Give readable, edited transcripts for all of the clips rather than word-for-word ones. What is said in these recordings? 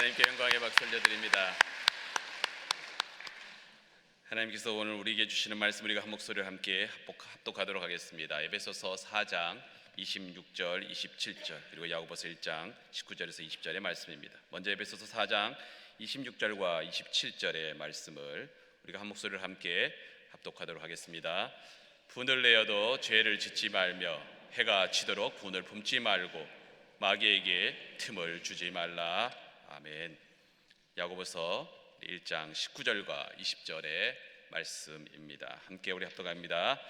하나님께 영광의 박수 올려드립니다. 하나님께서 오늘 우리에게 주시는 말씀 우리가 한 목소리를 함께 합독하도록 하겠습니다. 에베소서 4장 26절, 27절 그리고 야고보서 1장 19절에서 20절의 말씀입니다. 먼저 에베소서 4장 26절과 27절의 말씀을 우리가 한 목소리를 함께 합독하도록 하겠습니다. 분을 내어도 죄를 짓지 말며 해가 지도록 분을 품지 말고 마귀에게 틈을 주지 말라. 아멘. 야고보서 1장 19절과 20절의 말씀입니다. 함께 우리 합독합니다.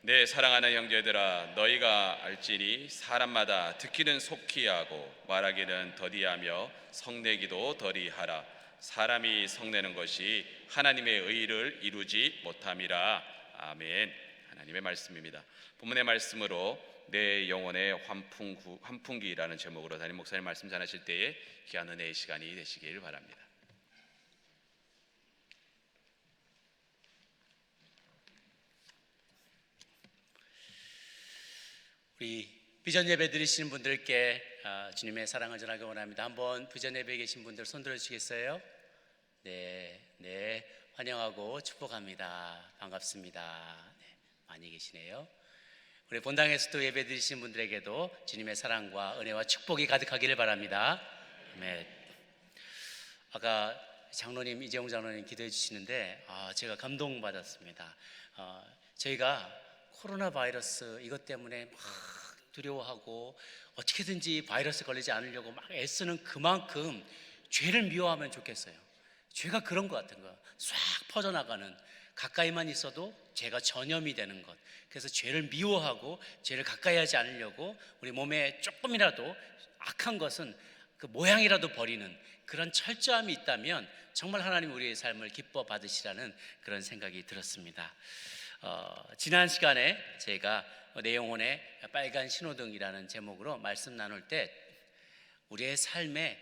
내 사랑하는 형제들아, 너희가 알지니 사람마다 듣기는 속히 하고 말하기는 더디하며 성내기도 더디하라. 사람이 성내는 것이 하나님의 의를 이루지 못함이라. 아멘. 하나님의 말씀입니다. 본문의 말씀으로 내 영혼의 환풍기라는 제목으로 담임 목사님 말씀 전하실 때에 귀한 은혜의 시간이 되시길 바랍니다. 우리 비전 예배 드리시는 분들께 주님의 사랑을 전하기 원합니다. 한번 비전 예배에 계신 분들 손 들어주시겠어요? 네, 환영하고 축복합니다. 반갑습니다. 네, 많이 계시네요. 우리 본당에서도 예배 드리시는 분들에게도 주님의 사랑과 은혜와 축복이 가득하기를 바랍니다. 네. 아까 장로님, 이재용 장로님 기도해 주시는데 제가 감동받았습니다. 저희가 코로나 바이러스 이것 때문에 막 두려워하고 어떻게든지 바이러스 걸리지 않으려고 막 애쓰는 그만큼 죄를 미워하면 좋겠어요. 죄가 그런 것 같은 거예요. 싹 퍼져나가는, 가까이만 있어도 죄가 전염이 되는 것. 그래서 죄를 미워하고 죄를 가까이 하지 않으려고 우리 몸에 조금이라도 악한 것은 그 모양이라도 버리는 그런 철저함이 있다면 정말 하나님 우리의 삶을 기뻐 받으시라는 그런 생각이 들었습니다. 지난 시간에 제가 내 영혼의 빨간 신호등이라는 제목으로 말씀 나눌 때 우리의 삶의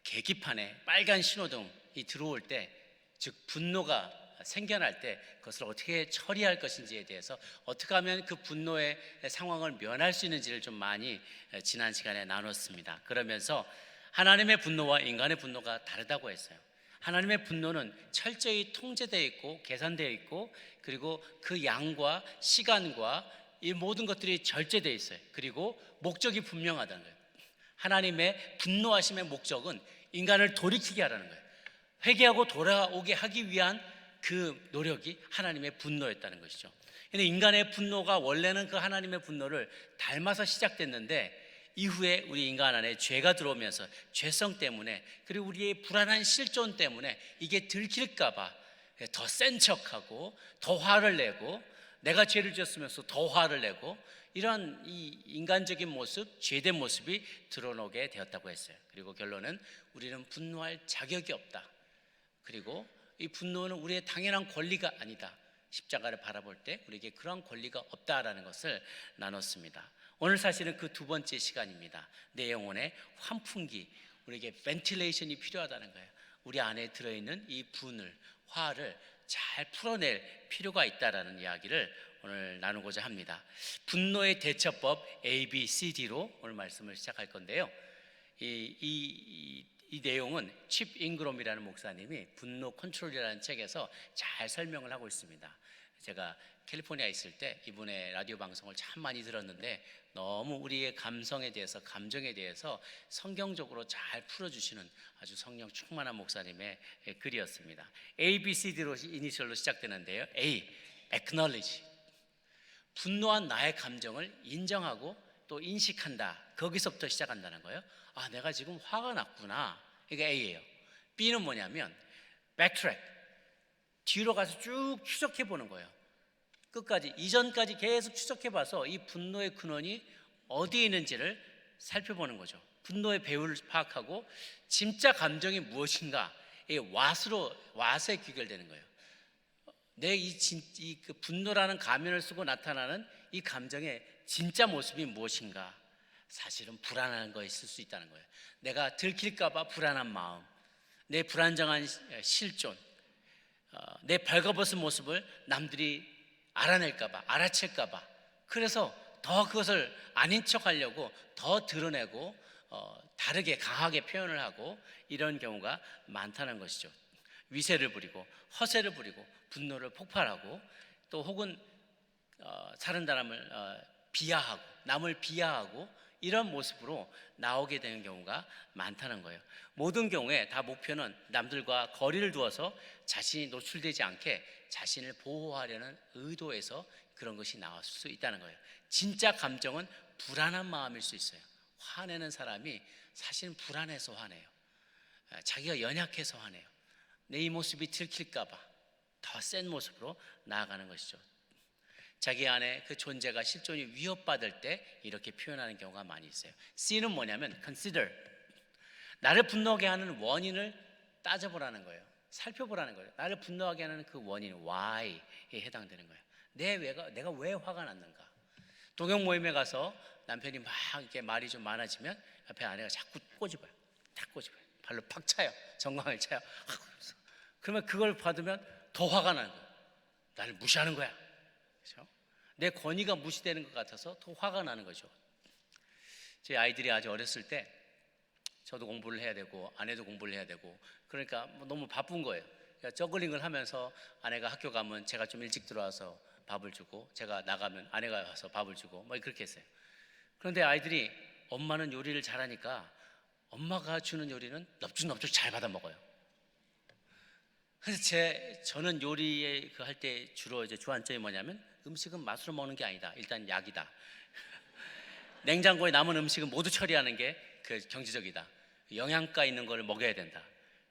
계기판에 빨간 신호등이 들어올 때, 즉 분노가 생겨날 때 그것을 어떻게 처리할 것인지에 대해서 어떻게 하면 그 분노의 상황을 면할 수 있는지를 좀 많이 지난 시간에 나눴습니다. 그러면서 하나님의 분노와 인간의 분노가 다르다고 했어요. 하나님의 분노는 철저히 통제되어 있고 계산되어 있고, 그리고 그 양과 시간과 이 모든 것들이 절제되어 있어요. 그리고 목적이 분명하다는 거예요. 하나님의 분노하심의 목적은 인간을 돌이키게 하라는 거예요. 회개하고 돌아오게 하기 위한 그 노력이 하나님의 분노였다는 것이죠. 근데 인간의 분노가 원래는 그 하나님의 분노를 닮아서 시작됐는데 이후에 우리 인간 안에 죄가 들어오면서 죄성 때문에, 그리고 우리의 불안한 실존 때문에 이게 들킬까봐 더 센 척하고 더 화를 내고, 내가 죄를 지었으면서 더 화를 내고, 이런 이 인간적인 모습, 죄된 모습이 드러나게 되었다고 했어요. 그리고 결론은 우리는 분노할 자격이 없다. 그리고 이 분노는 우리의 당연한 권리가 아니다. 십자가를 바라볼 때 우리에게 그런 권리가 없다라는 것을 나눴습니다. 오늘 사실은 그 두 번째 시간입니다. 내 영혼의 환풍기, 우리에게 벤틸레이션이 필요하다는 거예요. 우리 안에 들어있는 이 분을, 화를 잘 풀어낼 필요가 있다라는 이야기를 오늘 나누고자 합니다. 분노의 대처법 ABCD로 오늘 말씀을 시작할 건데요. 이 내용은 칩 잉그롬이라는 목사님이 분노 컨트롤이라는 책에서 잘 설명을 하고 있습니다. 제가 캘리포니아에 있을 때 이분의 라디오 방송을 참 많이 들었는데 너무 우리의 감성에 대해서, 감정에 대해서 성경적으로 잘 풀어주시는 아주 성령 충만한 목사님의 글이었습니다. ABCD로 이니셜로 시작되는데요. A, acknowledge, 분노한 나의 감정을 인정하고 또 인식한다. 거기서부터 시작한다는 거예요. 내가 지금 화가 났구나. 이게 A예요. B는 뭐냐면 backtrack, 뒤로 가서 쭉 추적해 보는 거예요. 끝까지, 이전까지 계속 추적해봐서 이 분노의 근원이 어디에 있는지를 살펴보는 거죠. 분노의 배후를 파악하고 진짜 감정이 무엇인가, 이 왓에 귀결되는 거예요. 내 그 분노라는 가면을 쓰고 나타나는 이 감정의 진짜 모습이 무엇인가. 사실은 불안한 거 있을 수 있다는 거예요. 내가 들킬까봐 불안한 마음, 내 불안정한 실존, 내 벌거벗은 모습을 남들이 알아낼까봐, 알아챌까봐, 그래서 더 그것을 아닌 척하려고 더 드러내고 다르게 강하게 표현을 하고 이런 경우가 많다는 것이죠. 위세를 부리고 허세를 부리고 분노를 폭발하고 또 혹은 다른 사람을 비하하고 남을 비하하고 이런 모습으로 나오게 되는 경우가 많다는 거예요. 모든 경우에 다 목표는 남들과 거리를 두어서 자신이 노출되지 않게 자신을 보호하려는 의도에서 그런 것이 나올 수 있다는 거예요. 진짜 감정은 불안한 마음일 수 있어요. 화내는 사람이 사실은 불안해서 화내요. 자기가 연약해서 화내요. 내 이 모습이 들킬까 봐 더 센 모습으로 나아가는 것이죠. 자기 안에 그 존재가 실존이 위협받을 때 이렇게 표현하는 경우가 많이 있어요. C는 뭐냐면 consider, 나를 분노하게 하는 원인을 따져보라는 거예요. 살펴보라는 거예요. 나를 분노하게 하는 그 원인, why에 해당되는 거예요. 내가 왜 화가 났는가. 동영 모임에 가서 남편이 막 이렇게 말이 좀 많아지면 옆에 아내가 자꾸 꼬집어요. 탁 꼬집어요. 발로 팍 차요. 정강을 차요. 그러면 그걸 받으면 더 화가 나는 거예요. 나를 무시하는 거야. 그렇죠? 내 권위가 무시되는 것 같아서 더 화가 나는 거죠. 제 아이들이 아주 어렸을 때 저도 공부를 해야 되고 아내도 공부를 해야 되고 그러니까 너무 바쁜 거예요. 그러니까 저글링을 하면서 아내가 학교 가면 제가 좀 일찍 들어와서 밥을 주고 제가 나가면 아내가 와서 밥을 주고 뭐 그렇게 했어요. 그런데 아이들이 엄마는 요리를 잘하니까 엄마가 주는 요리는 넙죽넙죽 잘 받아 먹어요. 그래서 저는 요리에 그 할 때 주로 이제 주안점이 뭐냐면 음식은 맛으로 먹는 게 아니다. 일단 약이다. 냉장고에 남은 음식은 모두 처리하는 게 그 경제적이다. 영양가 있는 걸 먹여야 된다.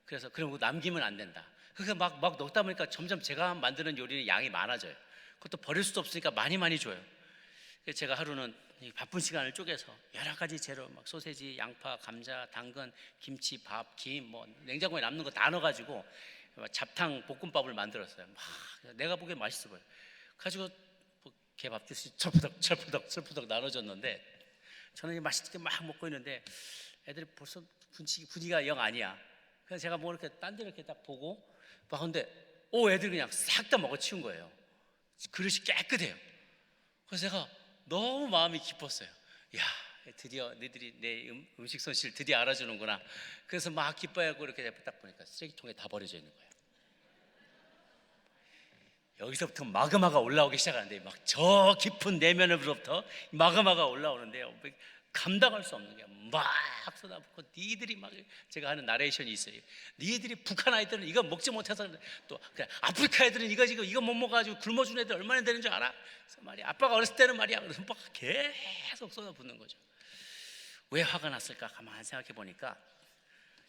그래서 그리고 남기면 안 된다. 그래서 막 넣다 보니까 점점 제가 만드는 요리는 양이 많아져요. 그것도 버릴 수도 없으니까 많이 줘요. 그래서 제가 하루는 바쁜 시간을 쪼개서 여러 가지 재료 막 소세지, 양파, 감자, 당근, 김치, 밥, 김 뭐 냉장고에 남는 거 다 넣어가지고 잡탕 볶음밥을 만들었어요. 막 내가 보기엔 맛있어 보여. 가지고 개밥 듯이 철푸덕 나눠줬는데 저는 맛있게 막 먹고 있는데 애들이 벌써 분위기가 영 아니야. 그래서 제가 뭐 이렇게 딴 데 이렇게 딱 보고 막 근데 애들이 그냥 싹 다 먹어치운 거예요. 그릇이 깨끗해요. 그래서 제가 너무 마음이 기뻤어요. 야, 드디어 너희들이 내 음식 솜씨를 드디어 알아주는구나. 그래서 막 기뻐하고 이렇게 딱 보니까 쓰레기통에 다 버려져 있는 거예요. 여기서부터 마그마가 올라오기 시작하는데 막 저 깊은 내면으로부터 마그마가 올라오는데 감당할 수 없는 게 막 쏟아붓고 니들이 막 제가 하는 나레이션이 있어요. 니들이 북한 아이들은 이거 먹지 못해서 또 그냥 아프리카 애들은 이거 못 먹어가지고 굶어준 애들 얼마나 되는 줄 알아? 그래서 말이야 아빠가 어렸을 때는 말이야 그래서 막 계속 쏟아붓는 거죠. 왜 화가 났을까 가만히 생각해 보니까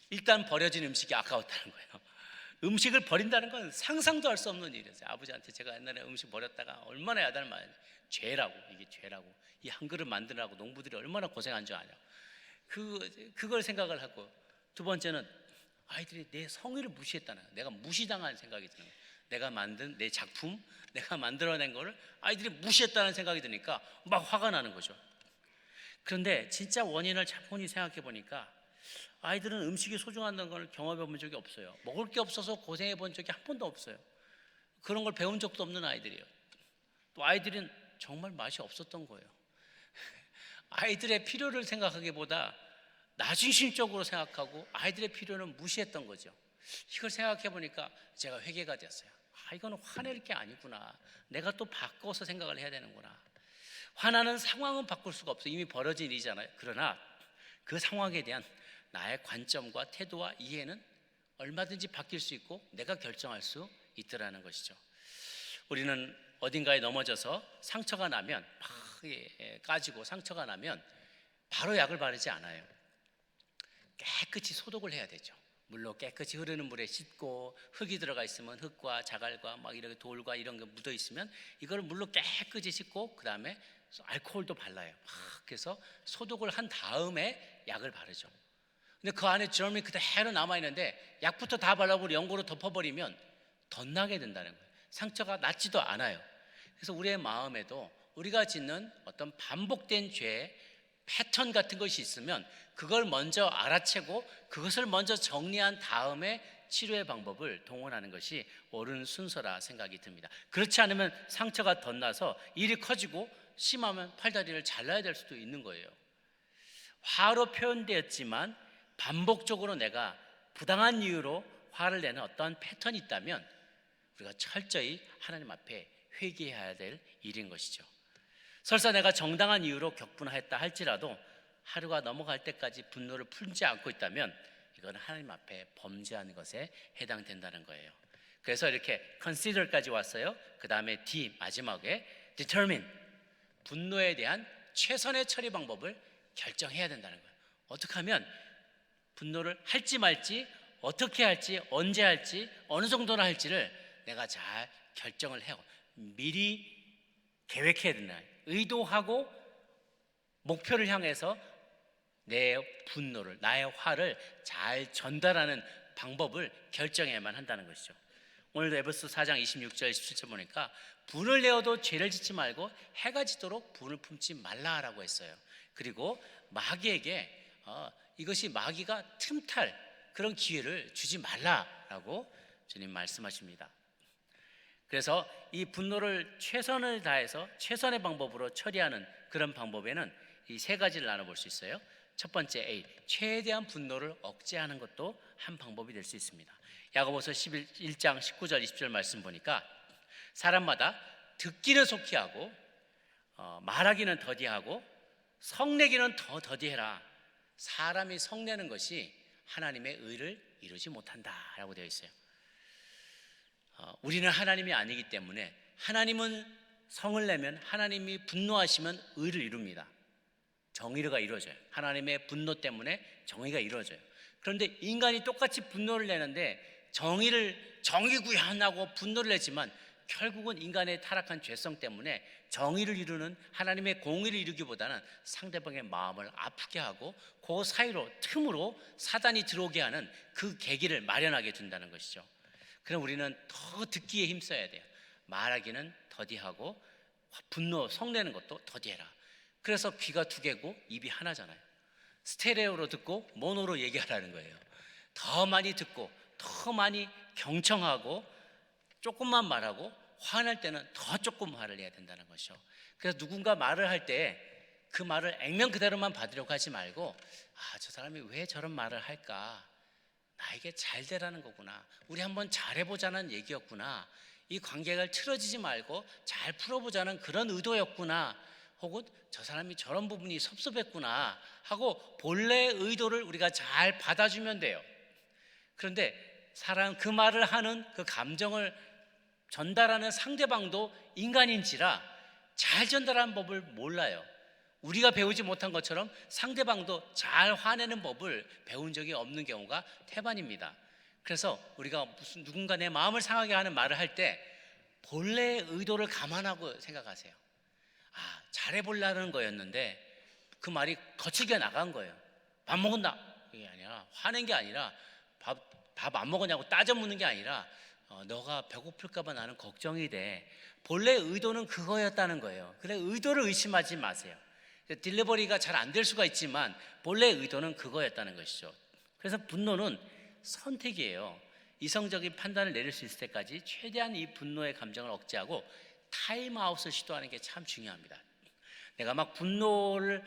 일단 버려진 음식이 아까웠다는 거예요. 음식을 버린다는 건 상상도 할 수 없는 일이었어요. 아버지한테 제가 옛날에 음식 버렸다가 얼마나 야단을 많이 죄라고 이게 죄라고 이 한 그릇 만드느라고 농부들이 얼마나 고생한 줄 아냐. 그걸 생각을 하고 두 번째는 아이들이 내 성의를 무시했다는 거예요. 내가 무시당한 생각이 드는 거예요. 내가 만든 내 작품, 내가 만들어낸 거를 아이들이 무시했다는 생각이 드니까 막 화가 나는 거죠. 그런데 진짜 원인을 차분히 생각해 보니까 아이들은 음식이 소중하다는 걸 경험해 본 적이 없어요. 먹을 게 없어서 고생해 본 적이 한 번도 없어요. 그런 걸 배운 적도 없는 아이들이에요. 또 아이들은 정말 맛이 없었던 거예요. 아이들의 필요를 생각하기보다 나중심적으로 생각하고 아이들의 필요는 무시했던 거죠. 이걸 생각해 보니까 제가 회개가 됐어요. 이거는 화낼 게 아니구나. 내가 또 바꿔서 생각을 해야 되는구나. 화나는 상황은 바꿀 수가 없어요. 이미 벌어진 일이잖아요. 그러나 그 상황에 대한 나의 관점과 태도와 이해는 얼마든지 바뀔 수 있고 내가 결정할 수 있더라는 것이죠. 우리는 어딘가에 넘어져서 상처가 나면 막 까지고 상처가 나면 바로 약을 바르지 않아요. 깨끗이 소독을 해야 되죠. 물로 깨끗이 흐르는 물에 씻고 흙이 들어가 있으면 흙과 자갈과 막 이렇게 돌과 이런 게 묻어 있으면 이걸 물로 깨끗이 씻고 그 다음에 알코올도 발라요. 그래서 소독을 한 다음에 약을 바르죠. 근데 그 안에 저염이 그대로 남아있는데 약부터 다 발라버리고 연고로 덮어버리면 덧나게 된다는 거예요. 상처가 낫지도 않아요. 그래서 우리의 마음에도 우리가 짓는 어떤 반복된 죄 패턴 같은 것이 있으면 그걸 먼저 알아채고 그것을 먼저 정리한 다음에 치료의 방법을 동원하는 것이 옳은 순서라 생각이 듭니다. 그렇지 않으면 상처가 덧나서 일이 커지고 심하면 팔다리를 잘라야 될 수도 있는 거예요. 화로 표현되었지만 반복적으로 내가 부당한 이유로 화를 내는 어떤 패턴이 있다면 우리가 철저히 하나님 앞에 회개해야 될 일인 것이죠. 설사 내가 정당한 이유로 격분하였다 할지라도 하루가 넘어갈 때까지 분노를 풀지 않고 있다면 이건 하나님 앞에 범죄한 것에 해당된다는 거예요. 그래서 이렇게 consider까지 왔어요. 그 다음에 D 마지막에 determine, 분노에 대한 최선의 처리 방법을 결정해야 된다는 거예요. 어떻게 하면 분노를 할지 말지, 어떻게 할지, 언제 할지, 어느 정도나 할지를 내가 잘 결정을 해요. 미리 계획해야 된다. 의도하고 목표를 향해서 내 분노를, 나의 화를 잘 전달하는 방법을 결정해야만 한다는 것이죠. 오늘도 에베소 4장 26절 27절 보니까 분을 내어도 죄를 짓지 말고 해가 지도록 분을 품지 말라라고 했어요. 그리고 마귀에게 이것이 마귀가 틈탈 그런 기회를 주지 말라라고 주님 말씀하십니다. 그래서 이 분노를 최선을 다해서 최선의 방법으로 처리하는 그런 방법에는 이 세 가지를 나눠볼 수 있어요. 첫 번째 A, 최대한 분노를 억제하는 것도 한 방법이 될 수 있습니다. 야고보서 1장 19절 20절 말씀 보니까 사람마다 듣기는 속히 하고 말하기는 더디하고 성내기는 더 더디해라. 사람이 성내는 것이 하나님의 의를 이루지 못한다라고 되어 있어요. 우리는 하나님이 아니기 때문에 하나님은 성을 내면, 하나님이 분노하시면 의를 이룹니다. 정의가 이루어져요. 하나님의 분노 때문에 정의가 이루어져요. 그런데 인간이 똑같이 분노를 내는데 정의 구현하고 분노를 내지만 결국은 인간의 타락한 죄성 때문에 정의를 이루는 하나님의 공의를 이루기보다는 상대방의 마음을 아프게 하고 그 사이로 틈으로 사단이 들어오게 하는 그 계기를 마련하게 된다는 것이죠. 그럼 우리는 더 듣기에 힘써야 돼요. 말하기는 더디하고 분노 성내는 것도 더디해라. 그래서 귀가 두 개고 입이 하나잖아요. 스테레오로 듣고 모노로 얘기하라는 거예요. 더 많이 듣고 더 많이 경청하고 조금만 말하고 화날 때는 더 조금 말을 해야 된다는 것이죠. 그래서 누군가 말을 할 때 그 말을 액면 그대로만 받으려고 하지 말고 저 사람이 왜 저런 말을 할까? 나에게 잘 되라는 거구나. 우리 한번 잘해보자는 얘기였구나. 이 관계가 틀어지지 말고 잘 풀어보자는 그런 의도였구나. 혹은 저 사람이 저런 부분이 섭섭했구나 하고 본래의 의도를 우리가 잘 받아주면 돼요. 그런데 사람 그 말을 하는 그 감정을 전달하는 상대방도 인간인지라 잘 전달하는 법을 몰라요. 우리가 배우지 못한 것처럼 상대방도 잘 화내는 법을 배운 적이 없는 경우가 태반입니다. 그래서 우리가 무슨 누군가 내 마음을 상하게 하는 말을 할 때 본래의 의도를 감안하고 생각하세요. 잘해보려는 거였는데 그 말이 거칠게 나간 거예요. 밥 먹었나? 이게 아니라 화낸 게 아니라 밥 안 먹었냐고 따져 묻는 게 아니라 너가 배고플까 봐 나는 걱정이 돼. 본래 의도는 그거였다는 거예요. 그래 의도를 의심하지 마세요. 딜리버리가 잘 안 될 수가 있지만 본래 의도는 그거였다는 것이죠. 그래서 분노는 선택이에요. 이성적인 판단을 내릴 수 있을 때까지 최대한 이 분노의 감정을 억제하고 타임아웃을 시도하는 게 참 중요합니다. 내가 막 분노를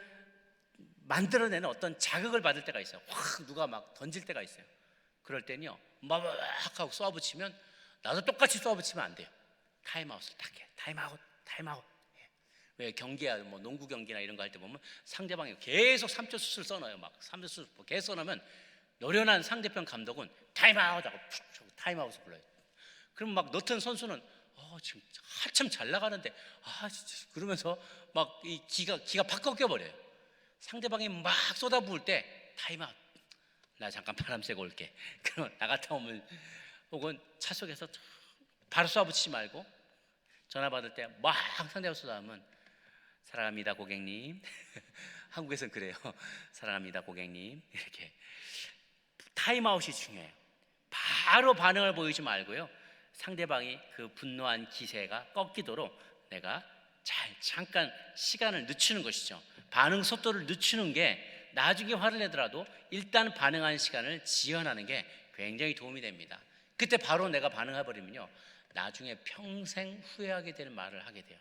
만들어내는 어떤 자극을 받을 때가 있어요. 확 누가 막 던질 때가 있어요. 그럴 때는요 막 하고 쏘아붙이면 나도 똑같이 쏘아붙이면 안 돼요. 타임아웃을 딱 해. 타임아웃. 왜 경기야 뭐 농구 경기나 이런 거 할 때 보면 상대방이 계속 3초 슛을 써놔요. 막 3초 슛 계속 써놓으면 노련한 상대편 감독은 타임아웃하고 타임아웃을 불러요. 그럼 막 너튼 선수는 지금 한참 잘 나가는데 진짜 그러면서 막 이 기가 팍 꺾여버려요. 상대방이 막 쏟아부을 때 타임아웃. 나 잠깐 바람 쐬고 올게. 그럼 나갔다 오면 혹은 차 속에서 바로 쏴붙이지 말고 전화 받을 때 막 상대방 쏟아하면 사랑합니다 고객님. 한국에서는 그래요. 사랑합니다 고객님. 이렇게 타임아웃이 중요해요. 바로 반응을 보이지 말고요. 상대방이 그 분노한 기세가 꺾이도록 내가 잠깐 시간을 늦추는 것이죠. 반응 속도를 늦추는 게 나중에 화를 내더라도 일단 반응하는 시간을 지연하는 게 굉장히 도움이 됩니다. 그때 바로 내가 반응해버리면요 나중에 평생 후회하게 되는 말을 하게 돼요.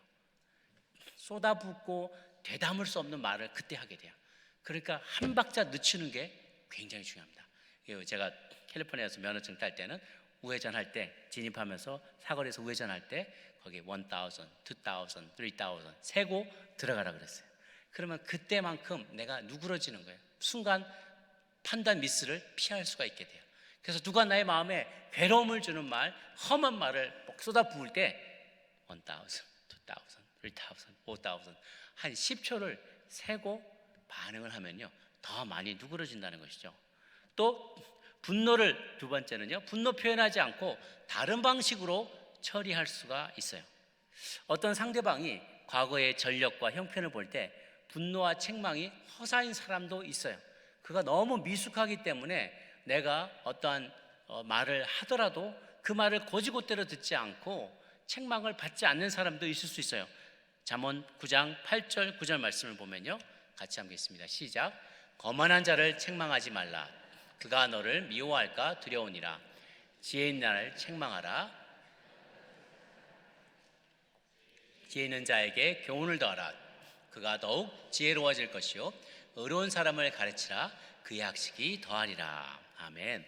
쏟아붓고 되담을 수 없는 말을 그때 하게 돼요. 그러니까 한 박자 늦추는 게 굉장히 중요합니다. 제가 캘리포니아에서 면허증 딸 때는 우회전할 때, 진입하면서 사거리에서 우회전할 때 거기 1000, 2000, 3000 세고 들어가라 그랬어요. 그러면 그때만큼 내가 누그러지는 거예요. 순간 판단 미스를 피할 수가 있게 돼요. 그래서 누가 나의 마음에 괴로움을 주는 말, 험한 말을 막 쏟아부을 때 1000, 2000, 3000, 5000 한 10초를 세고 반응을 하면요 더 많이 누그러진다는 것이죠. 또 분노를, 두 번째는요, 분노 표현하지 않고 다른 방식으로 처리할 수가 있어요. 어떤 상대방이 과거의 전력과 형편을 볼 때 분노와 책망이 허사인 사람도 있어요. 그가 너무 미숙하기 때문에 내가 어떠한 말을 하더라도 그 말을 곧이곧대로 듣지 않고 책망을 받지 않는 사람도 있을 수 있어요. 잠언 9장 8절 9절 말씀을 보면요, 같이 읽겠습니다. 시작. 거만한 자를 책망하지 말라. 그가 너를 미워할까 두려우니라. 지혜 있는 자를 책망하라. 지혜 있는 자에게 교훈을 더하라. 그가 더욱 지혜로워질 것이요 의로운 사람을 가르치라. 그의 학식이 더하리라. 아멘.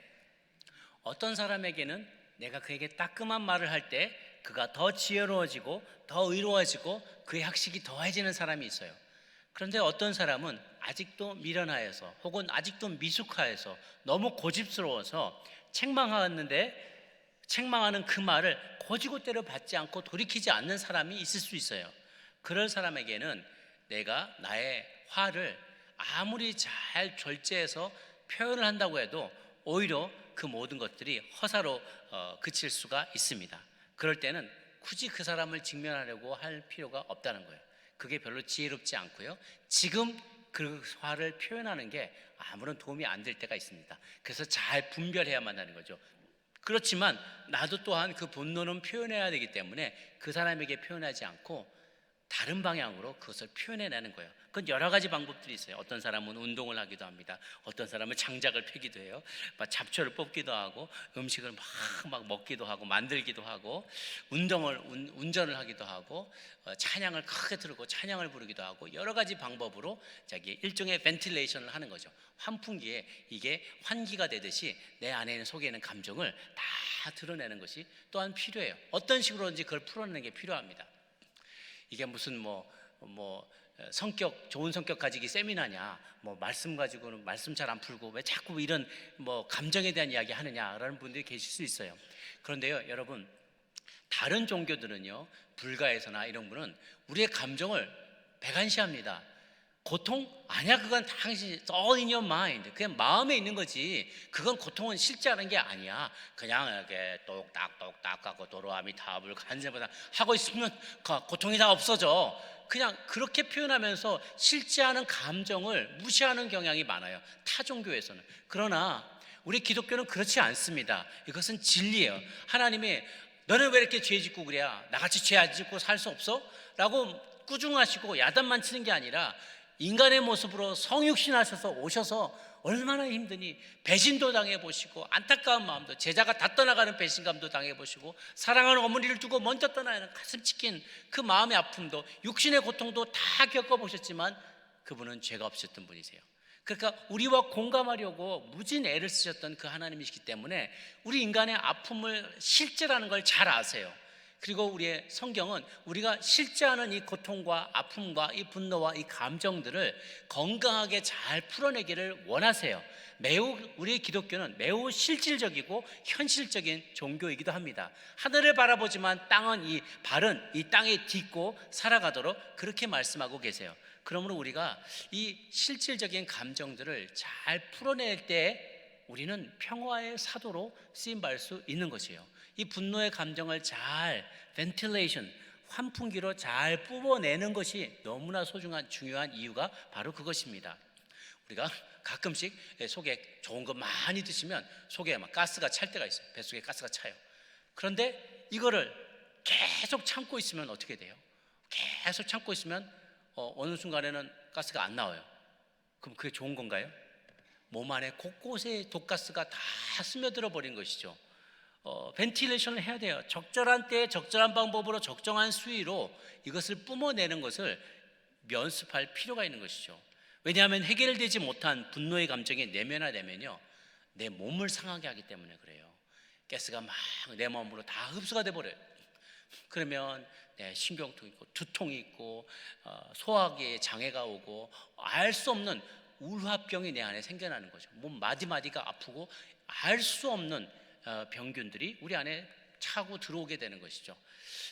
어떤 사람에게는 내가 그에게 따끔한 말을 할 때 그가 더 지혜로워지고 더 의로워지고 그의 학식이 더해지는 사람이 있어요. 그런데 어떤 사람은 아직도 미련하여서 혹은 아직도 미숙하여서 너무 고집스러워서 책망하는 그 말을 곧이곧대로 받지 않고 돌이키지 않는 사람이 있을 수 있어요. 그럴 사람에게는 내가 나의 화를 아무리 잘 절제해서 표현을 한다고 해도 오히려 그 모든 것들이 허사로 그칠 수가 있습니다. 그럴 때는 굳이 그 사람을 직면하려고 할 필요가 없다는 거예요. 그게 별로 지혜롭지 않고요, 지금 그 화를 표현하는 게 아무런 도움이 안 될 때가 있습니다. 그래서 잘 분별해야만 하는 거죠. 그렇지만 나도 또한 그 분노는 표현해야 되기 때문에 그 사람에게 표현하지 않고 다른 방향으로 그것을 표현해내는 거예요. 그건 여러 가지 방법들이 있어요. 어떤 사람은 운동을 하기도 합니다. 어떤 사람은 장작을 패기도 해요. 막 잡초를 뽑기도 하고 음식을 막 먹기도 하고 만들기도 하고 운전을 하기도 하고 찬양을 크게 틀고 찬양을 부르기도 하고 여러 가지 방법으로 자기 일종의 벤틸레이션을 하는 거죠. 환풍기에 이게 환기가 되듯이 내 안에 있는 속에 있는 감정을 다 드러내는 것이 또한 필요해요. 어떤 식으로든지 그걸 풀어내는 게 필요합니다. 이게 무슨 좋은 성격 가지기 세미나냐, 말씀 가지고는 말씀 잘 안 풀고 왜 자꾸 이런 감정에 대한 이야기 하느냐라는 분들이 계실 수 있어요. 그런데요, 여러분, 다른 종교들은요, 불가에서나 이런 분은 우리의 감정을 백안시합니다. 고통? 아니야, 그건 당신 all in your mind. 그냥 마음에 있는 거지. 그건 고통은 실제 하는 게 아니야. 그냥 이렇게 똑딱똑딱 하고 도로아미 타불 간세보다 하고 있으면 고통이 다 없어져. 그냥 그렇게 표현하면서 실제 하는 감정을 무시하는 경향이 많아요, 타 종교에서는. 그러나 우리 기독교는 그렇지 않습니다. 이것은 진리예요. 하나님이 너는 왜 이렇게 죄 짓고 그래? 나같이 죄 안 짓고 살 수 없어? 라고 꾸중하시고 야단만 치는 게 아니라 인간의 모습으로 성육신 하셔서 오셔서 얼마나 힘드니 배신도 당해보시고 안타까운 마음도, 제자가 다 떠나가는 배신감도 당해보시고 사랑하는 어머니를 두고 먼저 떠나는 가슴 찢긴 그 마음의 아픔도, 육신의 고통도 다 겪어보셨지만 그분은 죄가 없으셨던 분이세요. 그러니까 우리와 공감하려고 무진 애를 쓰셨던 그 하나님이시기 때문에 우리 인간의 아픔을 실제라는 걸 잘 아세요. 그리고 우리의 성경은 우리가 실제하는 이 고통과 아픔과 이 분노와 이 감정들을 건강하게 잘 풀어내기를 원하세요. 우리 기독교는 매우 실질적이고 현실적인 종교이기도 합니다. 하늘을 바라보지만 발은 이 땅에 딛고 살아가도록 그렇게 말씀하고 계세요. 그러므로 우리가 이 실질적인 감정들을 잘 풀어낼 때 우리는 평화의 사도로 쓰임받을 수 있는 것이에요. 이 분노의 감정을 잘 벤틸레이션, 환풍기로 잘 뿜어내는 것이 너무나 중요한 이유가 바로 그것입니다. 우리가 가끔씩 속에 좋은 거 많이 드시면 속에 막 가스가 찰 때가 있어요. 뱃속에 가스가 차요. 그런데 이거를 계속 참고 있으면 어떻게 돼요? 계속 참고 있으면 어느 순간에는 가스가 안 나와요. 그럼 그게 좋은 건가요? 몸 안에 곳곳에 독가스가 다 스며들어 버린 것이죠. 벤틸레이션을 해야 돼요. 적절한 때에 적절한 방법으로 적정한 수위로 이것을 뿜어내는 것을 연습할 필요가 있는 것이죠. 왜냐하면 해결되지 못한 분노의 감정이 내면화되면요, 내 몸을 상하게 하기 때문에 그래요. 가스가 막 내 몸으로 다 흡수가 돼 버려요. 그러면 신경통이 있고 두통이 있고 소화기에 장애가 오고 알 수 없는 울화병이 내 안에 생겨나는 거죠. 몸 마디마디가 아프고 알 수 없는 병균들이 우리 안에 차고 들어오게 되는 것이죠.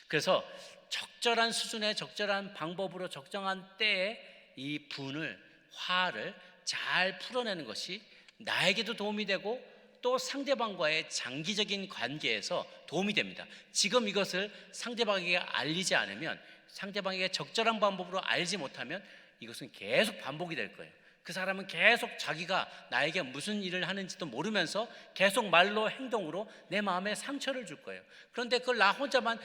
그래서 적절한 수준의 적절한 방법으로 적정한 때에 이 분을, 화를 잘 풀어내는 것이 나에게도 도움이 되고 또 상대방과의 장기적인 관계에서 도움이 됩니다. 지금 이것을 상대방에게 알리지 않으면, 상대방에게 적절한 방법으로 알지 못하면 이것은 계속 반복이 될 거예요. 그 사람은 계속 자기가 나에게 무슨 일을 하는지도 모르면서 계속 말로 행동으로 내 마음에 상처를 줄 거예요. 그런데 그걸 나 혼자만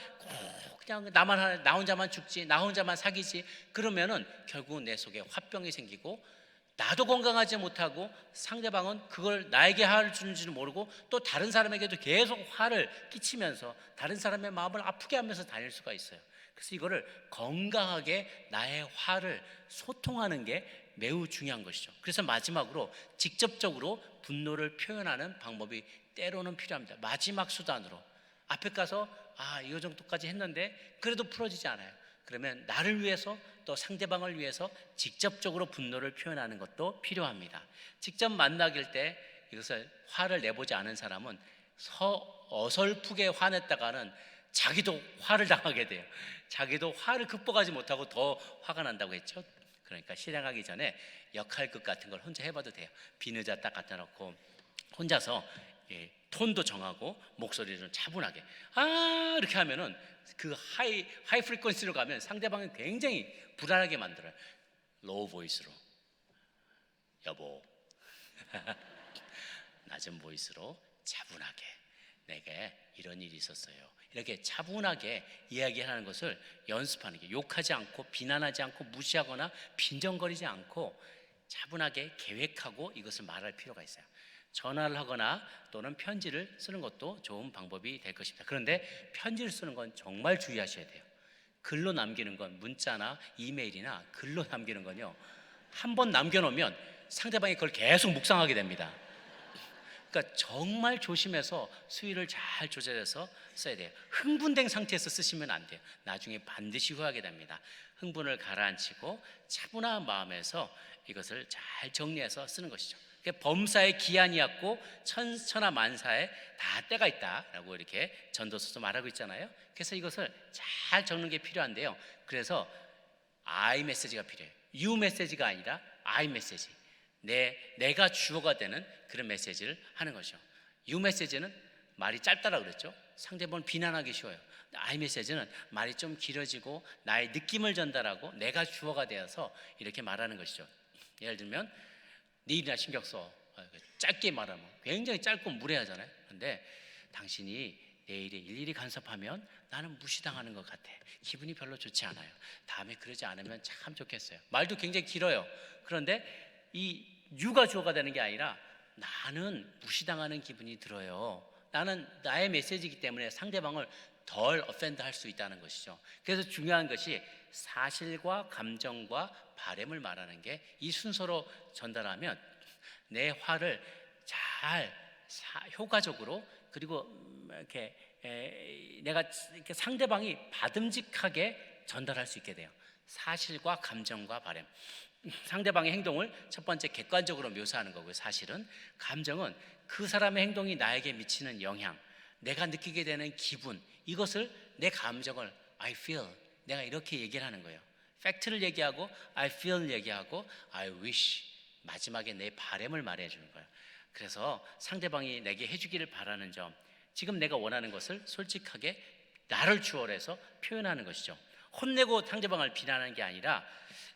그냥 나 혼자만 죽지, 나 혼자만 사귀지, 그러면은 결국은 내 속에 화병이 생기고 나도 건강하지 못하고 상대방은 그걸 나에게 화를 주는지도 모르고 또 다른 사람에게도 계속 화를 끼치면서 다른 사람의 마음을 아프게 하면서 다닐 수가 있어요. 그래서 이거를 건강하게 나의 화를 소통하는 게 매우 중요한 것이죠. 그래서 마지막으로 직접적으로 분노를 표현하는 방법이 때로는 필요합니다. 마지막 수단으로 앞에 가서 이거 정도까지 했는데 그래도 풀어지지 않아요. 그러면 나를 위해서 또 상대방을 위해서 직접적으로 분노를 표현하는 것도 필요합니다. 직접 만나길 때 이것을 화를 내보지 않은 사람은 어설프게 화냈다가는 자기도 화를 당하게 돼요. 자기도 화를 극복하지 못하고 더 화가 난다고 했죠. 그러니까 실행하기 전에 역할극 같은 걸 혼자 해봐도 돼요. 비누자 딱 갖다 놓고 혼자서 톤도 정하고 목소리를 좀 차분하게 이렇게 하면은 그 하이 프리퀀시로 가면 상대방은 굉장히 불안하게 만들어요. 로우 보이스로 여보 낮은 보이스로 차분하게 내게 이런 일이 있었어요. 이렇게 차분하게 이야기하는 것을 연습하는 게, 욕하지 않고 비난하지 않고 무시하거나 빈정거리지 않고 차분하게 계획하고 이것을 말할 필요가 있어요. 전화를 하거나 또는 편지를 쓰는 것도 좋은 방법이 될 것입니다. 그런데 편지를 쓰는 건 정말 주의하셔야 돼요. 글로 남기는 건, 문자나 이메일이나 글로 남기는 건요, 한 번 남겨놓으면 상대방이 그걸 계속 묵상하게 됩니다. 그러니까 정말 조심해서 수위를 잘 조절해서 써야 돼요. 흥분된 상태에서 쓰시면 안 돼요. 나중에 반드시 후회하게 됩니다. 흥분을 가라앉히고 차분한 마음에서 이것을 잘 정리해서 쓰는 것이죠. 범사의 기한이었고 천하만사에 다 때가 있다라고 이렇게 전도서도 말하고 있잖아요. 그래서 이것을 잘 적는 게 필요한데요. 그래서 I 메시지가 필요해요. You 메시지가 아니라 I 메시지. 내가 주어가 되는 그런 메시지를 하는 거죠. You 메시지는 말이 짧다라고 그랬죠. 상대방을 비난하기 쉬워요. I 메시지는 말이 좀 길어지고 나의 느낌을 전달하고 내가 주어가 되어서 이렇게 말하는 것이죠. 예를 들면 네 일이나 신경 써. 짧게 말하면 굉장히 짧고 무례하잖아요. 그런데 당신이 내 일에 일일이 간섭하면 나는 무시당하는 것 같아. 기분이 별로 좋지 않아요. 다음에 그러지 않으면 참 좋겠어요. 말도 굉장히 길어요. 그런데 이 유가 주어가 되는 게 아니라 나는 무시당하는 기분이 들어요. 나는 나의 메시지이기 때문에 상대방을 덜 어펜드 할 수 있다는 것이죠. 그래서 중요한 것이 사실과 감정과 바램을 말하는 게, 이 순서로 전달하면 내 화를 잘 효과적으로, 그리고 이렇게 내가 이렇게 상대방이 받음직하게 전달할 수 있게 돼요. 사실과 감정과 바램. 상대방의 행동을 첫 번째 객관적으로 묘사하는 거고요. 사실은. 감정은 그 사람의 행동이 나에게 미치는 영향, 내가 느끼게 되는 기분, 이것을, 내 감정을 I feel, 내가 이렇게 얘기를 하는 거예요. 팩트를 얘기하고 I feel 얘기하고 I wish, 마지막에 내 바램을 말해주는 거예요. 그래서 상대방이 내게 해주기를 바라는 점, 지금 내가 원하는 것을 솔직하게 나를 주어해서 표현하는 것이죠. 혼내고 상대방을 비난하는 게 아니라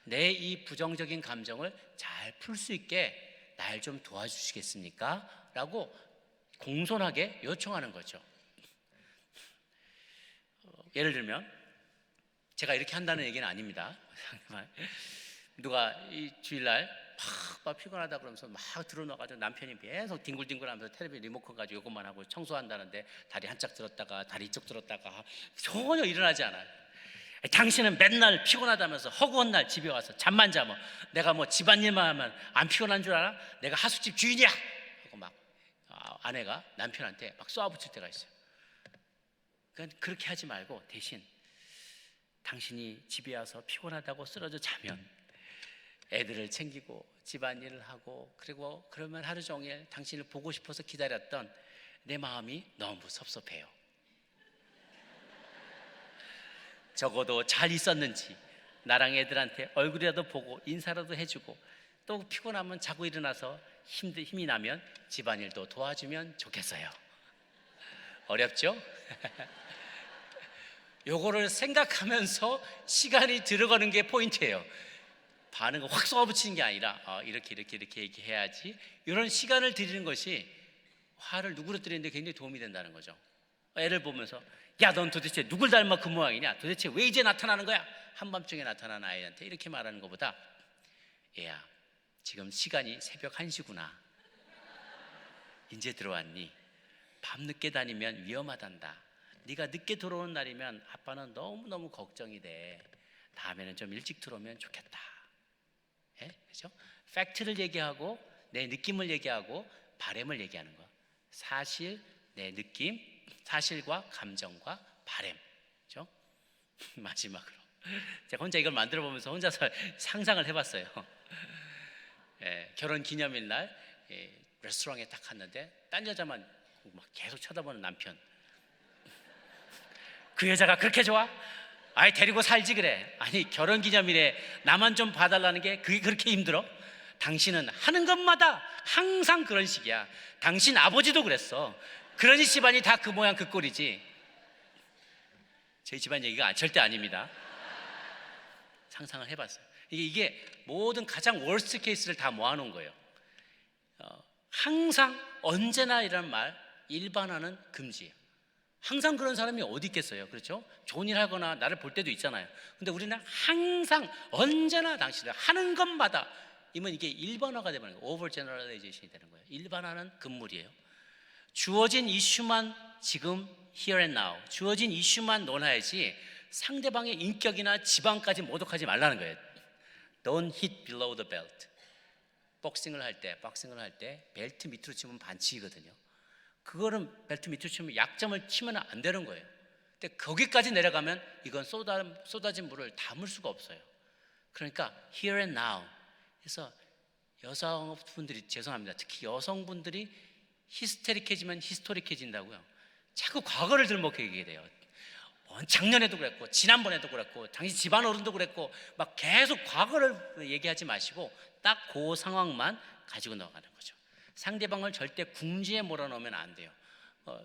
내 이 부정적인 감정을 잘 풀 수 있게 날 좀 도와주시겠습니까? 라고 공손하게 요청하는 거죠. 예를 들면 제가 이렇게 한다는 얘기는 아닙니다. 누가 이 주일날 막 피곤하다 그러면서 막 들어놔가지고 남편이 계속 뒹굴뒹굴하면서 텔레비전 리모컨 가지고 이것만 하고 청소한다는데 다리 한짝 들었다가 다리 이쪽 들었다가 전혀 일어나지 않아요. 당신은 맨날 피곤하다면서 허구한 날 집에 와서 잠만 자면 내가 뭐 집안일만 하면 안 피곤한 줄 알아? 내가 하숙집 주인이야 하고 막 아내가 남편한테 막 쏘아붙일 때가 있어요. 그러니까 그렇게 하지 말고 대신 당신이 집에 와서 피곤하다고 쓰러져 자면 애들을 챙기고 집안일을 하고 그리고 그러면 하루 종일 당신을 보고 싶어서 기다렸던 내 마음이 너무 섭섭해요. 적어도 잘 있었는지 나랑 애들한테 얼굴이라도 보고 인사라도 해주고 또 피곤하면 자고 일어나서 힘이 나면 집안일도 도와주면 좋겠어요. 어렵죠? 요거를 생각하면서 시간이 들어가는 게 포인트예요. 반응을 확 쏘아붙이는 게 아니라 이렇게 얘기해야지, 이런 시간을 들이는 것이 화를 누그러뜨리는데 굉장히 도움이 된다는 거죠. 애를 보면서 야, 넌 도대체 누굴 닮아 그 모양이냐? 도대체 왜 이제 나타나는 거야? 한밤중에 나타나는 아이한테 이렇게 말하는 것보다 얘야, 지금 시간이 새벽 1시구나. 이제 들어왔니? 밤늦게 다니면 위험하단다. 네가 늦게 들어오는 날이면 아빠는 너무너무 걱정이 돼. 다음에는 좀 일찍 들어오면 좋겠다. 예? 그렇죠? 팩트를 얘기하고 내 느낌을 얘기하고 바램을 얘기하는 거. 사실, 내 느낌, 사실과 감정과 바램. 그렇죠? 마지막으로 제가 혼자 이걸 만들어 보면서 혼자서 상상을 해봤어요. 예, 결혼 기념일 날 레스토랑에 딱 갔는데 딴 여자만 막 계속 쳐다보는 남편. 그 여자가 그렇게 좋아? 아이, 데리고 살지 그래. 아니, 결혼 기념일에 나만 좀 봐달라는 게 그게 그렇게 힘들어? 당신은 하는 것마다 항상 그런 식이야. 당신 아버지도 그랬어. 그러니 집안이 다 그 모양 그 꼴이지. 제 집안 얘기가 절대 아닙니다. 상상을 해봤어요. 이게 모든 가장 월스트 케이스를 다 모아놓은 거예요. 항상, 언제나 이라는 말 일반화는 금지예요. 항상 그런 사람이 어디 있겠어요? 그렇죠? 좋은 일 하거나 나를 볼 때도 있잖아요. 근데 우리는 항상, 언제나 당신을 하는 것마다, 이면 이게 일반화가 되는 거예요. 오버 제너럴라이제이션이 되는 거예요. 일반화는 금물이에요. 주어진 이슈만 지금 here and now, 주어진 이슈만 논하야지 상대방의 인격이나 지방까지 모독하지 말라는 거예요. Don't hit below the belt. 박싱을 할 때 벨트 밑으로 치면 반칙이거든요. 그거는 벨트 밑으로 치면 약점을 치면 안 되는 거예요. 근데 거기까지 내려가면 이건 쏟아진 물을 담을 수가 없어요. 그러니까 here and now. 그래서 여성분들이, 죄송합니다, 특히 여성분들이 히스테릭해지면 히스토릭해진다고요. 자꾸 과거를 들먹이게 돼요. 작년에도 그랬고 지난번에도 그랬고 당신 집안 어른도 그랬고 막 계속 과거를 얘기하지 마시고 딱 그 상황만 가지고 나가는 거죠. 상대방을 절대 궁지에 몰아넣으면 안 돼요.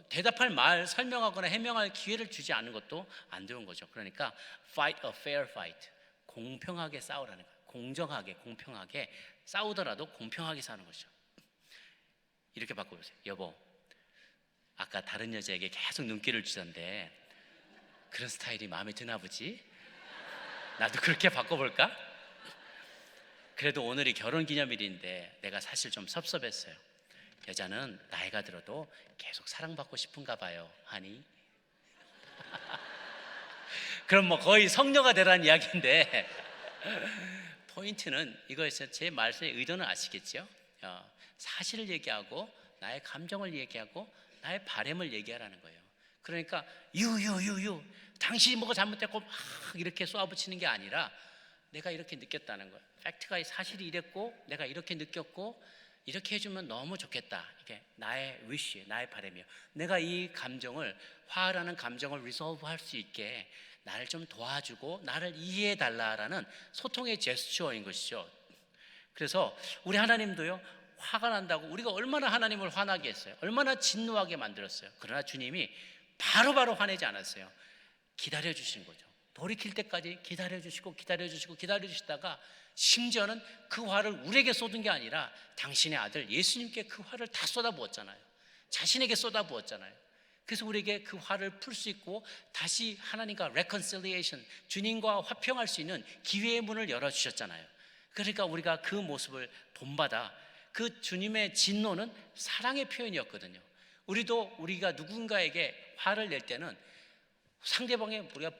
대답할 말, 설명하거나 해명할 기회를 주지 않는 것도 안 좋은 거죠. 그러니까 fight a fair fight. 공평하게 싸우라는 거예요. 공정하게, 공평하게 싸우더라도 공평하게 싸우는 거죠. 이렇게 바꿔보세요. 여보, 아까 다른 여자에게 계속 눈길을 주던데 그런 스타일이 마음에 드나 보지? 나도 그렇게 바꿔볼까? 그래도 오늘이 결혼기념일인데 내가 사실 좀 섭섭했어요. 여자는 나이가 들어도 계속 사랑받고 싶은가 봐요, 하니. 그럼 뭐 거의 성녀가 되라는 이야기인데 포인트는 이거에서 제 말씀의 의도는 아시겠죠? 사실을 얘기하고 나의 감정을 얘기하고 나의 바램을 얘기하라는 거예요. 그러니까 유 당신이 뭐가 잘못됐고 막 이렇게 쏘아붙이는 게 아니라 내가 이렇게 느꼈다는 거예요. 팩트가 사실이 이랬고 내가 이렇게 느꼈고 이렇게 해주면 너무 좋겠다. 이게 나의 위시, 나의 바람이에요. 내가 이 감정을, 화라는 감정을 리solve 할 수 있게 나를 좀 도와주고 나를 이해해 달라라는 소통의 제스처인 것이죠. 그래서 우리 하나님도요, 화가 난다고 우리가 얼마나 하나님을 화나게 했어요. 얼마나 진노하게 만들었어요. 그러나 주님이 바로바로 화내지 않았어요. 기다려주시는 거죠. 돌이킬 때까지 기다려주시다가 심지어는 그 화를 우리에게 쏟은 게 아니라 당신의 아들 예수님께 그 화를 다 쏟아부었잖아요. 자신에게 쏟아부었잖아요. 그래서 우리에게 그 화를 풀 수 있고 다시 하나님과 reconciliation, 주님과 화평할 수 있는 기회의 문을 열어주셨잖아요. 그러니까 우리가 그 모습을 본받아 그 주님의 진노는 사랑의 표현이었거든요. 우리가 누군가에게 화를 낼 때는 상대방의 우리가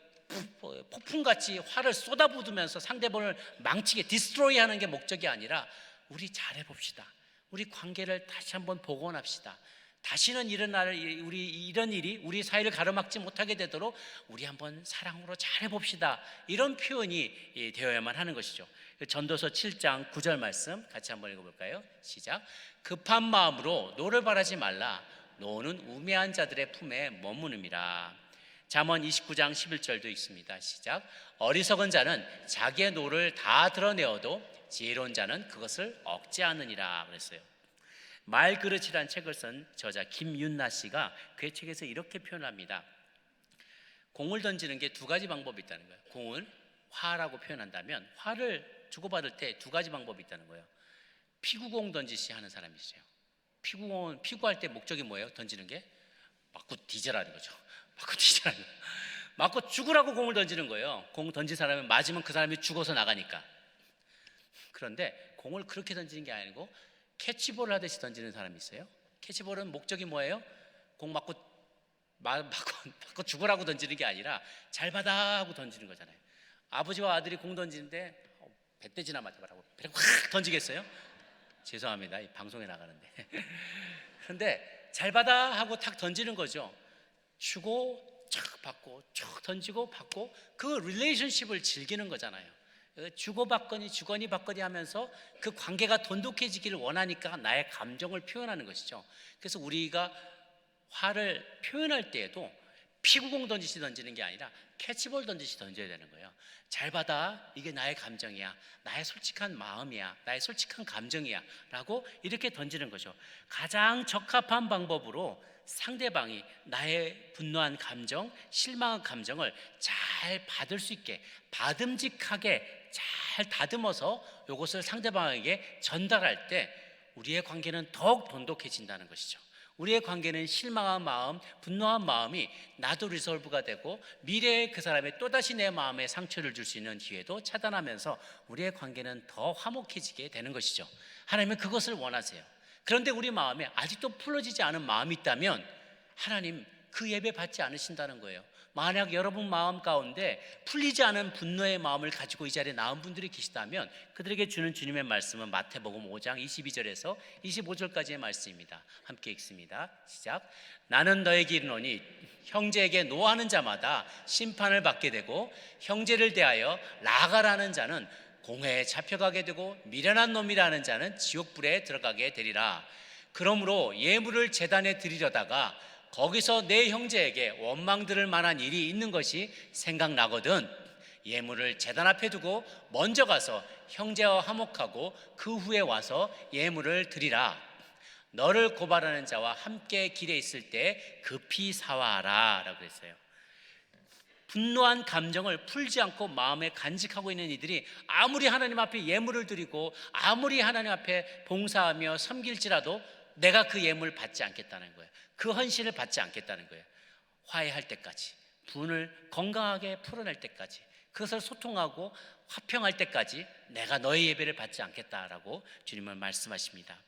폭풍같이 화를 쏟아부으면서 상대방을 망치게 디스트로이 하는 게 목적이 아니라 우리 잘해봅시다. 우리 관계를 다시 한번 복원합시다. 다시는 이런 일이 우리 사이를 가로막지 못하게 되도록 우리 한번 사랑으로 잘해봅시다. 이런 표현이 되어야만 하는 것이죠. 전도서 7장 9절 말씀 같이 한번 읽어볼까요? 시작. 급한 마음으로 노를 바라지 말라. 노는 우매한 자들의 품에 머무름이라. 잠언 29장 11절도 있습니다. 시작. 어리석은 자는 자기의 노를 다 드러내어도 지혜로운 자는 그것을 억제하느니라 그랬어요. 말그릇이란 책을 쓴 저자 김윤나 씨가 그의 책에서 이렇게 표현합니다. 공을 던지는 게 두 가지 방법이 있다는 거예요. 공을 화라고 표현한다면 화를 주고받을 때 두 가지 방법이 있다는 거예요. 피구공 던지시 하는 사람이 있어요. 피구공은 피구할 때 목적이 뭐예요? 던지는 게 맞고 뒤져라는 거죠. 맞고 뒤져라는 거예요. 맞고 죽으라고 공을 던지는 거예요. 공 던진 사람은 맞으면 그 사람이 죽어서 나가니까. 그런데 공을 그렇게 던지는 게 아니고 캐치볼을 하듯이 던지는 사람이 있어요. 캐치볼은 목적이 뭐예요? 공 맞고 죽으라고 던지는 게 아니라 잘 받아 하고 던지는 거잖아요. 아버지와 아들이 공 던지는데 배때지나 맞아봐라고 확 던지겠어요? 죄송합니다. 이 방송에 나가는데. 그런데 잘 받아 하고 탁 던지는 거죠. 주고 촥 받고 쭉 던지고 받고 그 릴레이션십을 즐기는 거잖아요. 주고받거니 주거니 받거니 하면서 그 관계가 돈독해지기를 원하니까 나의 감정을 표현하는 것이죠. 그래서 우리가 화를 표현할 때에도 피구공 던지시 던지는 게 아니라 캐치볼 던지시 던져야 되는 거예요. 잘 받아, 이게 나의 감정이야, 나의 솔직한 마음이야, 나의 솔직한 감정이야 라고 이렇게 던지는 거죠. 가장 적합한 방법으로 상대방이 나의 분노한 감정, 실망한 감정을 잘 받을 수 있게 받음직하게 잘 다듬어서 이것을 상대방에게 전달할 때 우리의 관계는 더욱 돈독해진다는 것이죠. 우리의 관계는 실망한 마음, 분노한 마음이 나도 리solve가 되고 미래에 그 사람이 또다시 내 마음에 상처를 줄 수 있는 기회도 차단하면서 우리의 관계는 더 화목해지게 되는 것이죠. 하나님은 그것을 원하세요. 그런데 우리 마음에 아직도 풀어지지 않은 마음이 있다면 하나님 그 예배 받지 않으신다는 거예요. 만약 여러분 마음 가운데 풀리지 않은 분노의 마음을 가지고 이 자리에 나온 분들이 계시다면 그들에게 주는 주님의 말씀은 마태복음 5장 22절에서 25절까지의 말씀입니다. 함께 읽습니다. 시작. 나는 너에게 이르노니 형제에게 노하는 자마다 심판을 받게 되고 형제를 대하여 나가라는 자는 공회에 잡혀가게 되고 미련한 놈이라는 자는 지옥불에 들어가게 되리라. 그러므로 예물을 제단에 드리려다가 거기서 내 형제에게 원망 들을 만한 일이 있는 것이 생각나거든 예물을 제단 앞에 두고 먼저 가서 형제와 화목하고 그 후에 와서 예물을 드리라. 너를 고발하는 자와 함께 길에 있을 때 급히 사와하라 라고 했어요. 분노한 감정을 풀지 않고 마음에 간직하고 있는 이들이 아무리 하나님 앞에 예물을 드리고 아무리 하나님 앞에 봉사하며 섬길지라도 내가 그 예물을 받지 않겠다는 거예요. 그 헌신을 받지 않겠다는 거예요. 화해할 때까지, 분을 건강하게 풀어낼 때까지, 그것을 소통하고 화평할 때까지 내가 너의 예배를 받지 않겠다라고 주님은 말씀하십니다.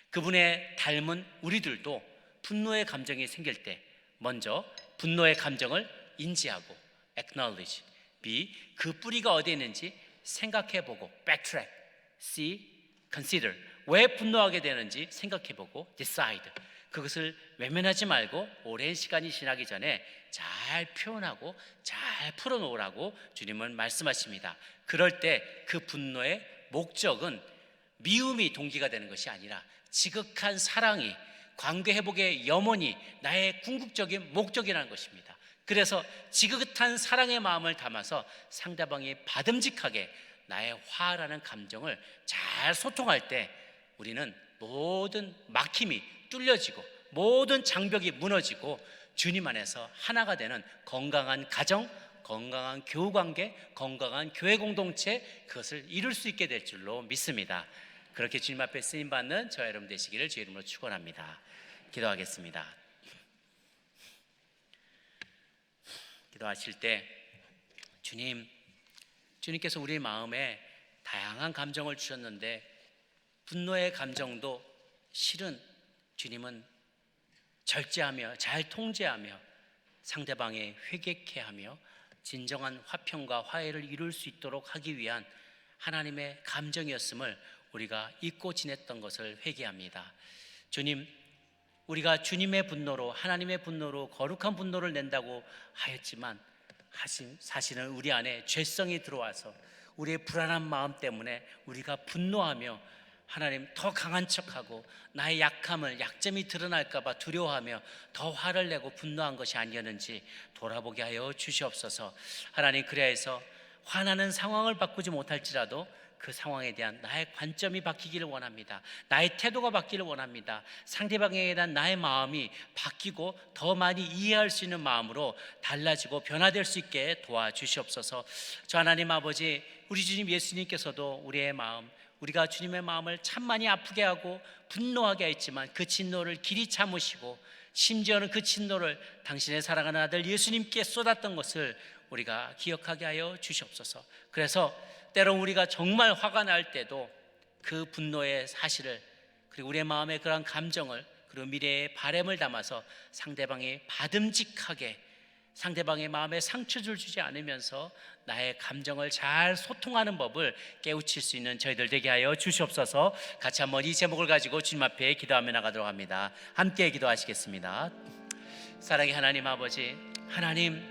그분의 닮은 우리들도 분노의 감정이 생길 때 먼저 분노의 감정을 인지하고 acknowledge, B, 그 뿌리가 어디에 있는지 생각해보고 backtrack, C, consider, 왜 분노하게 되는지 생각해보고 decide, 그것을 외면하지 말고 오랜 시간이 지나기 전에 잘 표현하고 잘 풀어놓으라고 주님은 말씀하십니다. 그럴 때 그 분노의 목적은 미움이 동기가 되는 것이 아니라 지극한 사랑이 관계 회복의 염원이 나의 궁극적인 목적이라는 것입니다. 그래서 지긋한 사랑의 마음을 담아서 상대방이 받음직하게 나의 화라는 감정을 잘 소통할 때 우리는 모든 막힘이 뚫려지고 모든 장벽이 무너지고 주님 안에서 하나가 되는 건강한 가정, 건강한 교우관계, 건강한 교회 공동체, 그것을 이룰 수 있게 될 줄로 믿습니다. 그렇게 주님 앞에 쓰임받는 저와 여러분 되시기를 주의 이름으로 축원합니다. 기도하겠습니다. 기도하실 때 주님께서 우리 마음에 다양한 감정을 주셨는데 분노의 감정도 실은 주님은 절제하며 잘 통제하며 상대방이 회개케 하며 진정한 화평과 화해를 이룰 수 있도록 하기 위한 하나님의 감정이었음을 우리가 잊고 지냈던 것을 회개합니다. 주님, 우리가 주님의 분노로, 하나님의 분노로 거룩한 분노를 낸다고 하였지만 사실은 우리 안에 죄성이 들어와서 우리의 불안한 마음 때문에 우리가 분노하며 하나님 더 강한 척하고 나의 약점이 드러날까 봐 두려워하며 더 화를 내고 분노한 것이 아니었는지 돌아보게 하여 주시옵소서. 하나님, 그래서 화나는 상황을 바꾸지 못할지라도 그 상황에 대한 나의 관점이 바뀌기를 원합니다. 나의 태도가 바뀌기를 원합니다. 상대방에 대한 나의 마음이 바뀌고 더 많이 이해할 수 있는 마음으로 달라지고 변화될 수 있게 도와주시옵소서. 저 하나님 아버지, 우리 주님 예수님께서도 우리의 마음, 우리가 주님의 마음을 참 많이 아프게 하고 분노하게 했지만 그 진노를 길이 참으시고 심지어는 그 진노를 당신의 사랑하는 아들 예수님께 쏟았던 것을 우리가 기억하게 하여 주시옵소서. 그래서 때론 우리가 정말 화가 날 때도 그 분노의 사실을, 그리고 우리의 마음의 그런 감정을, 그리고 미래의 바람을 담아서 상대방이 받음직하게, 상대방의 마음에 상처를 주지 않으면서 나의 감정을 잘 소통하는 법을 깨우칠 수 있는 저희들 되게 하여 주시옵소서. 같이 한번 이 제목을 가지고 주님 앞에 기도하며 나가도록 합니다. 함께 기도하시겠습니다. 사랑의 하나님 아버지, 하나님,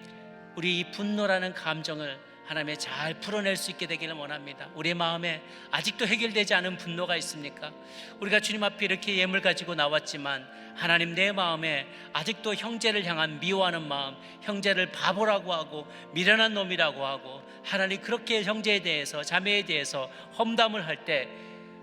우리 이 분노라는 감정을 하나님의 잘 풀어낼 수 있게 되기를 원합니다. 우리의 마음에 아직도 해결되지 않은 분노가 있습니까? 우리가 주님 앞에 이렇게 예물 가지고 나왔지만 하나님, 내 마음에 아직도 형제를 향한 미워하는 마음, 형제를 바보라고 하고 미련한 놈이라고 하고, 하나님, 그렇게 형제에 대해서, 자매에 대해서 험담을 할 때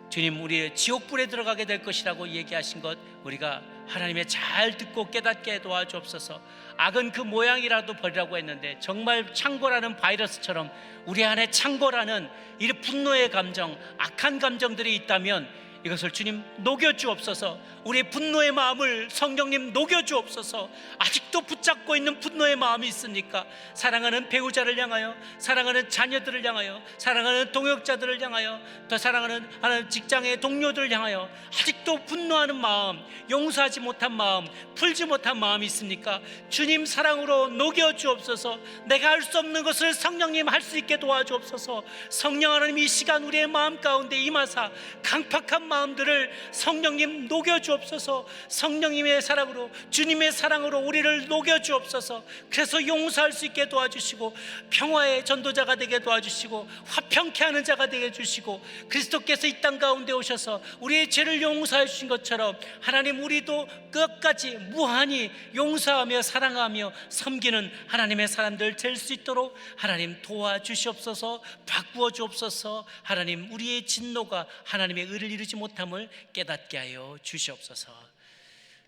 주님, 우리 지옥불에 들어가게 될 것이라고 얘기하신 것 우리가 하나님의 잘 듣고 깨닫게 도와주옵소서. 악은 그 모양이라도 버리라고 했는데 정말 창고라는 바이러스처럼 우리 안에 창고라는 이 분노의 감정, 악한 감정들이 있다면 이것을 주님 녹여주옵소서. 우리의 분노의 마음을 성령님 녹여주옵소서. 아직도 붙잡고 있는 분노의 마음이 있으니까 사랑하는 배우자를 향하여, 사랑하는 자녀들을 향하여, 사랑하는 동역자들을 향하여, 더 사랑하는 하나님 직장의 동료들을 향하여 아직도 분노하는 마음, 용서하지 못한 마음, 풀지 못한 마음이 있습니까? 주님 사랑으로 녹여주옵소서. 내가 할 수 없는 것을 성령님 할 수 있게 도와주옵소서. 성령 하나님, 이 시간 우리의 마음 가운데 임하사 강팍한 마음들을 성령님 녹여주옵소서. 성령님의 사랑으로, 주님의 사랑으로 우리를 녹여주옵소서. 그래서 용서할 수 있게 도와주시고 평화의 전도자가 되게 도와주시고 화평케 하는 자가 되게 해주시고, 그리스도께서 이 땅 가운데 오셔서 우리의 죄를 용서해 주신 것처럼 하나님, 우리도 끝까지 무한히 용서하며 사랑하며 섬기는 하나님의 사람들 될 수 있도록 하나님 도와주시옵소서. 바꾸어 주옵소서. 하나님, 우리의 진노가 하나님의 의를 이루지 못함을 깨닫게 하여 주시옵소서.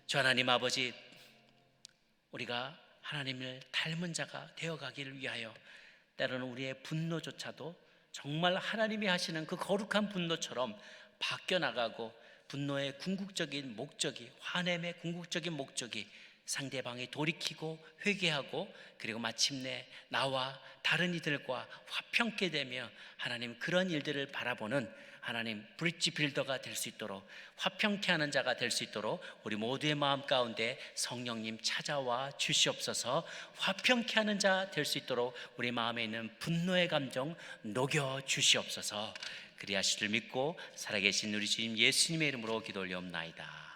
주 하나님 아버지, 우리가 하나님을 닮은 자가 되어가기를 위하여 때로는 우리의 분노조차도 정말 하나님이 하시는 그 거룩한 분노처럼 바뀌어나가고, 분노의 궁극적인 목적이, 화냄의 궁극적인 목적이 상대방이 돌이키고 회개하고, 그리고 마침내 나와 다른 이들과 화평케 되며 하나님, 그런 일들을 바라보는 하나님 브릿지 빌더가 될 수 있도록, 화평케 하는 자가 될 수 있도록 우리 모두의 마음 가운데 성령님 찾아와 주시옵소서. 화평케 하는 자 될 수 있도록 우리 마음에 있는 분노의 감정 녹여 주시옵소서. 그리하실 줄 믿고 살아계신 우리 주님 예수님의 이름으로 기도 올려옵나이다.